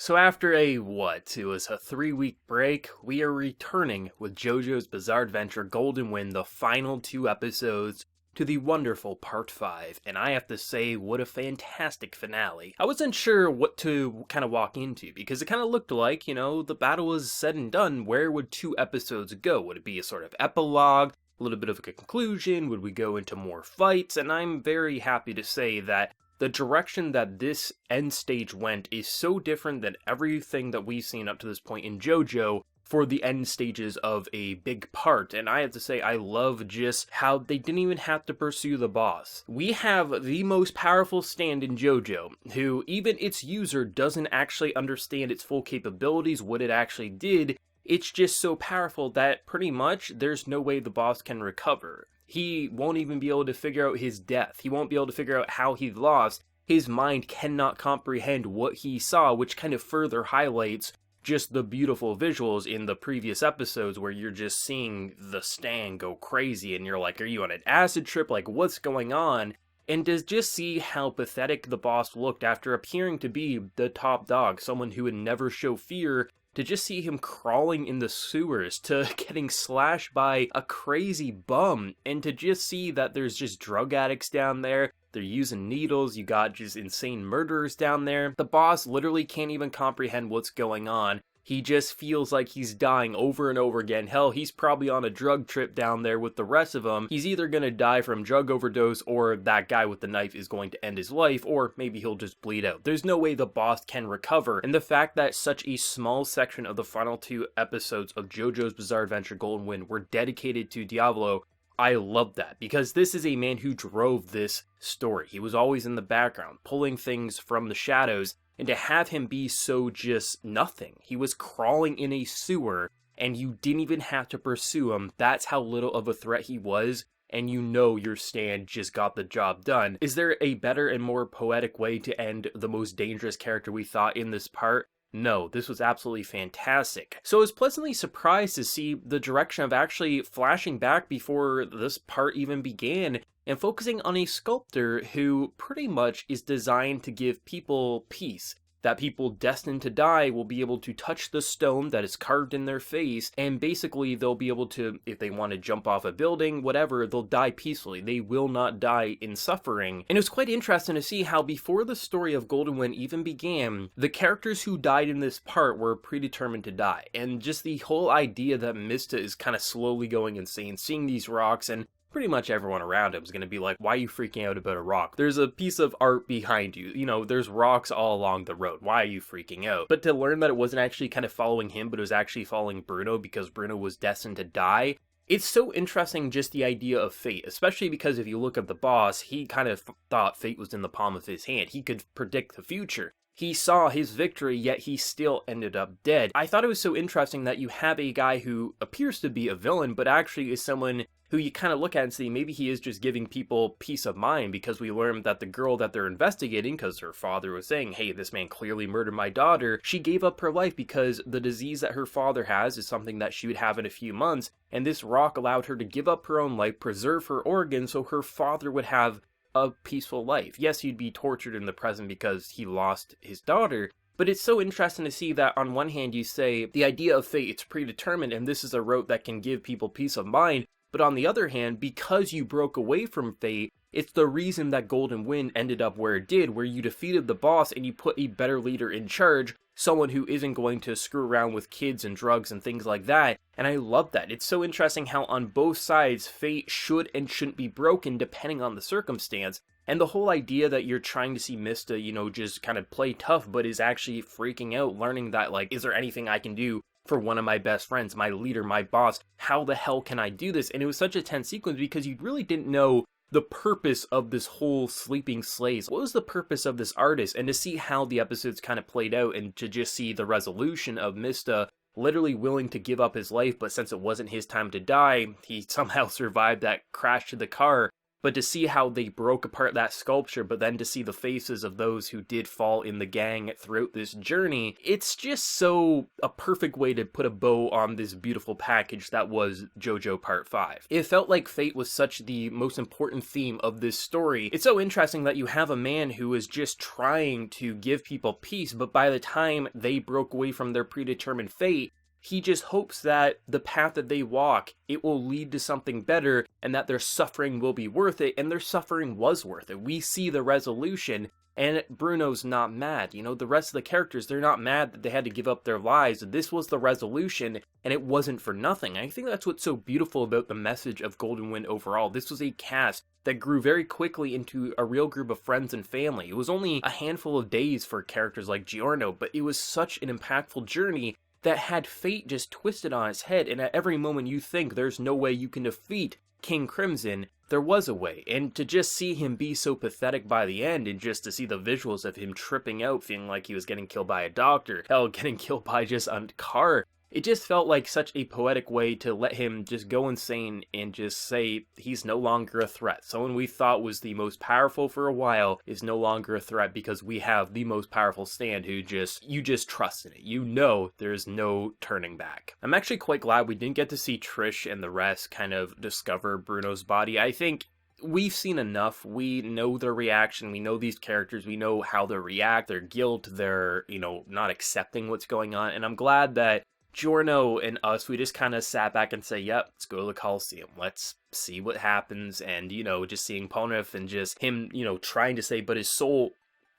So after it was a 3-week break, we are returning with JoJo's Bizarre Adventure Golden Wind, the final 2 episodes, to the wonderful Part 5, and I have to say, what a fantastic finale. I wasn't sure what to kind of walk into, because it kind of looked like, the battle was said and done. Where would 2 episodes go? Would it be a sort of epilogue? A little bit of a conclusion? Would we go into more fights? And I'm very happy to say that the direction that this end stage went is so different than everything that we've seen up to this point in JoJo for the end stages of a big part. And I have to say, I love just how they didn't even have to pursue the boss. We have the most powerful stand in JoJo, who even its user doesn't actually understand its full capabilities, what it actually did. It's just so powerful that pretty much there's no way the boss can recover. He won't even be able to figure out his death. He won't be able to figure out how he lost. His mind cannot comprehend what he saw, which kind of further highlights just the beautiful visuals in the previous episodes where you're just seeing the stand go crazy and you're like, are you on an acid trip? Like, what's going on? And to just see how pathetic the boss looked after appearing to be the top dog, someone who would never show fear, to just see him crawling in the sewers, to getting slashed by a crazy bum, and to just see that there's just drug addicts down there, they're using needles, you got just insane murderers down there. The boss literally can't even comprehend what's going on. He just feels like he's dying over and over again. Hell, he's probably on a drug trip down there with the rest of them. He's either gonna die from drug overdose, or that guy with the knife is going to end his life, or maybe he'll just bleed out. There's no way the boss can recover. And the fact that such a small section of the final 2 episodes of JoJo's Bizarre Adventure Golden Wind were dedicated to Diavolo, I love that, because this is a man who drove this story. He was always in the background, pulling things from the shadows, and to have him be so just nothing. He was crawling in a sewer, and you didn't even have to pursue him. That's how little of a threat he was, and your stand just got the job done. Is there a better and more poetic way to end the most dangerous character we thought in this part? No, this was absolutely fantastic. So I was pleasantly surprised to see the direction of actually flashing back before this part even began and focusing on a sculptor who pretty much is designed to give people peace. That people destined to die will be able to touch the stone that is carved in their face, and basically they'll be able to, if they want to jump off a building, whatever, they'll die peacefully. They will not die in suffering. And it was quite interesting to see how before the story of Golden Wind even began, the characters who died in this part were predetermined to die. And just the whole idea that Mista is kind of slowly going insane, seeing these rocks, and pretty much everyone around him is going to be like, why are you freaking out about a rock? There's a piece of art behind you. There's rocks all along the road. Why are you freaking out? But to learn that it wasn't actually kind of following him, but it was actually following Bruno because Bruno was destined to die. It's so interesting, just the idea of fate, especially because if you look at the boss, he kind of thought fate was in the palm of his hand. He could predict the future. He saw his victory, yet he still ended up dead. I thought it was so interesting that you have a guy who appears to be a villain, but actually is someone who you kind of look at and see maybe he is just giving people peace of mind, because we learned that the girl that they're investigating, because her father was saying, hey, this man clearly murdered my daughter, she gave up her life because the disease that her father has is something that she would have in a few months, and this rock allowed her to give up her own life, preserve her organs, so her father would have a peaceful life. Yes, he'd be tortured in the present because he lost his daughter, but it's so interesting to see that on one hand you say the idea of fate, it's predetermined, and this is a route that can give people peace of mind, but on the other hand, because you broke away from fate, it's the reason that Golden Wind ended up where it did, where you defeated the boss and you put a better leader in charge, someone who isn't going to screw around with kids and drugs and things like that. And I love that. It's so interesting how on both sides, fate should and shouldn't be broken depending on the circumstance. And the whole idea that you're trying to see Mista, just kind of play tough, but is actually freaking out, learning that, like, is there anything I can do for one of my best friends, my leader, my boss? How the hell can I do this? And it was such a tense sequence because you really didn't know the purpose of this whole sleeping slaves. What was the purpose of this artist? And to see how the episodes kind of played out, and to just see the resolution of Mista literally willing to give up his life, but since it wasn't his time to die, he somehow survived that crash to the car. but to see how they broke apart that sculpture, but then to see the faces of those who did fall in the gang throughout this journey, it's just so a perfect way to put a bow on this beautiful package that was JoJo Part 5. It felt like fate was such the most important theme of this story. It's so interesting that you have a man who is just trying to give people peace, but by the time they broke away from their predetermined fate, he just hopes that the path that they walk, it will lead to something better, and that their suffering will be worth it, and their suffering was worth it. We see the resolution, and Bruno's not mad. You know, the rest of the characters, they're not mad that they had to give up their lives. This was the resolution, and it wasn't for nothing. I think that's what's so beautiful about the message of Golden Wind overall. This was a cast that grew very quickly into a real group of friends and family. It was only a handful of days for characters like Giorno, but it was such an impactful journey that had fate just twisted on its head, and at every moment you think there's no way you can defeat King Crimson, there was a way. And to just see him be so pathetic by the end, and just to see the visuals of him tripping out, feeling like he was getting killed by a doctor, hell, getting killed by just a car, it just felt like such a poetic way to let him just go insane and just say he's no longer a threat. Someone we thought was the most powerful for a while is no longer a threat because we have the most powerful stand who you just trust in it. You know there's no turning back. I'm actually quite glad we didn't get to see Trish and the rest kind of discover Bruno's body. I think we've seen enough. We know their reaction. We know these characters. We know how they react, their guilt, their, not accepting what's going on. And I'm glad that Giorno and us, we just kind of sat back and say, yep, let's go to the Coliseum. Let's see what happens. And, just seeing Ponif and just him, trying to say, but his soul,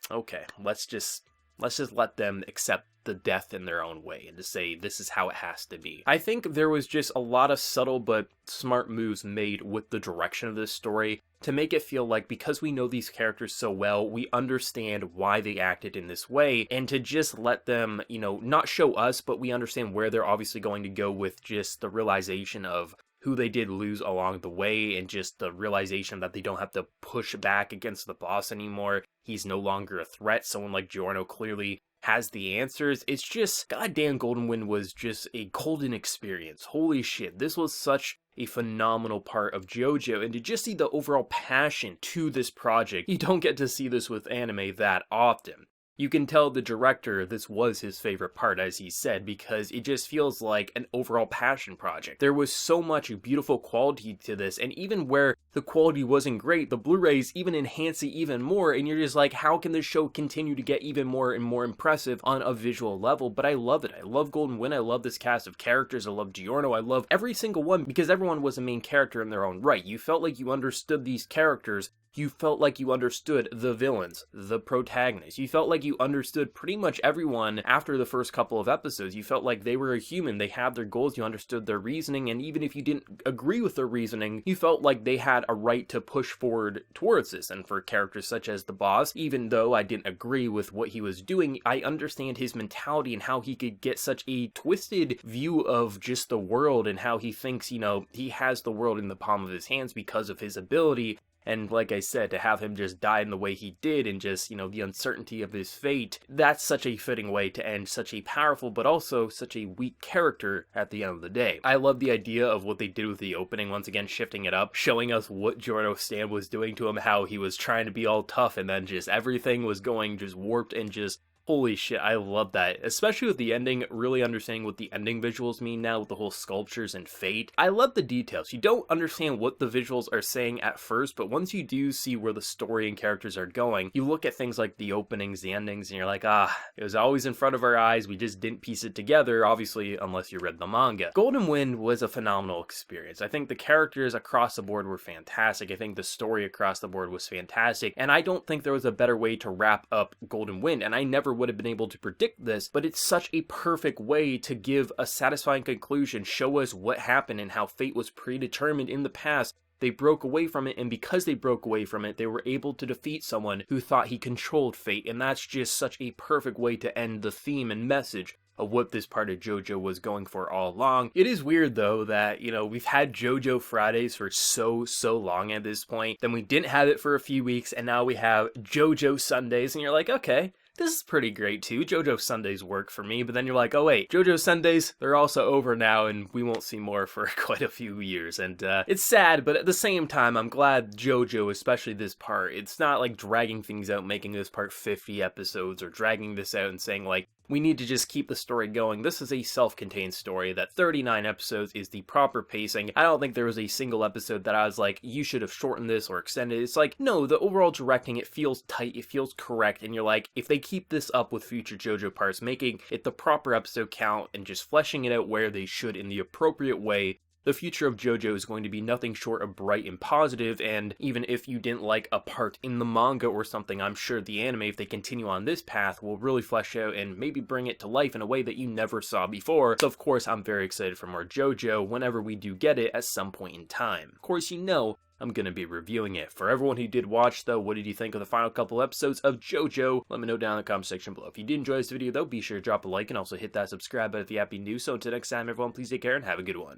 okay, let's just let them accept the death in their own way and to say this is how it has to be. I think there was just a lot of subtle but smart moves made with the direction of this story to make it feel like because we know these characters so well, we understand why they acted in this way, and to just let them, not show us, but we understand where they're obviously going to go with just the realization of who they did lose along the way, and just the realization that they don't have to push back against the boss anymore. He's no longer a threat. Someone like Giorno clearly has the answers. It's just, goddamn, Golden Wind was just a golden experience. Holy shit, this was such a phenomenal part of JoJo, and to just see the overall passion to this project, you don't get to see this with anime that often. You can tell the director this was his favorite part, as he said, because it just feels like an overall passion project. There was so much beautiful quality to this, and even where the quality wasn't great, the Blu-rays even enhance it even more, and you're just like, how can this show continue to get even more and more impressive on a visual level? But I love it. I love Golden Wind. I love this cast of characters. I love Giorno. I love every single one, because everyone was a main character in their own right. You felt like you understood these characters. You felt like you understood the villains, the protagonists. You felt like you understood pretty much everyone after the first couple of episodes. You felt like they were a human, they had their goals, you understood their reasoning, and even if you didn't agree with their reasoning, you felt like they had a right to push forward towards this. And for characters such as the boss, even though I didn't agree with what he was doing, I understand his mentality and how he could get such a twisted view of just the world, and how he thinks, he has the world in the palm of his hands because of his ability. And like I said, to have him just die in the way he did, and just, the uncertainty of his fate, that's such a fitting way to end such a powerful but also such a weak character at the end of the day. I love the idea of what they did with the opening, once again shifting it up, showing us what Giorno Stan was doing to him, how he was trying to be all tough, and then just everything was going just warped, and just holy shit, I love that. Especially with the ending, really understanding what the ending visuals mean now with the whole sculptures and fate. I love the details. You don't understand what the visuals are saying at first, but once you do see where the story and characters are going, you look at things like the openings, the endings, and you're like, it was always in front of our eyes. We just didn't piece it together, obviously, unless you read the manga. Golden Wind was a phenomenal experience. I think the characters across the board were fantastic. I think the story across the board was fantastic, and I don't think there was a better way to wrap up Golden Wind, and I never would have been able to predict this, but it's such a perfect way to give a satisfying conclusion, show us what happened and how fate was predetermined in the past. They broke away from it, and because they broke away from it, they were able to defeat someone who thought he controlled fate, and that's just such a perfect way to end the theme and message of what this part of JoJo was going for all along. It is weird though that, we've had JoJo Fridays for so long at this point, then we didn't have it for a few weeks, and now we have JoJo Sundays, and you're like, okay, this is pretty great too. JoJo Sundays work for me, but then you're like, oh wait, JoJo Sundays, they're also over now, and we won't see more for quite a few years. And it's sad, but at the same time, I'm glad JoJo, especially this part, it's not like dragging things out, making this part 50 episodes, or dragging this out and saying like, we need to just keep the story going. This is a self-contained story that 39 episodes is the proper pacing. I don't think there was a single episode that I was like, you should have shortened this or extended it. It's like, no, the overall directing, it feels tight, it feels correct, and you're like, if they keep this up with future JoJo parts, making it the proper episode count and just fleshing it out where they should in the appropriate way, the future of JoJo is going to be nothing short of bright and positive, and even if you didn't like a part in the manga or something, I'm sure the anime, if they continue on this path, will really flesh out and maybe bring it to life in a way that you never saw before. So of course, I'm very excited for more JoJo whenever we do get it at some point in time. Of course, you know I'm gonna be reviewing it. For everyone who did watch though, what did you think of the final couple episodes of JoJo? Let me know down in the comment section below. If you did enjoy this video though, be sure to drop a like and also hit that subscribe button if you happen to do so. Until next time everyone, please take care and have a good one.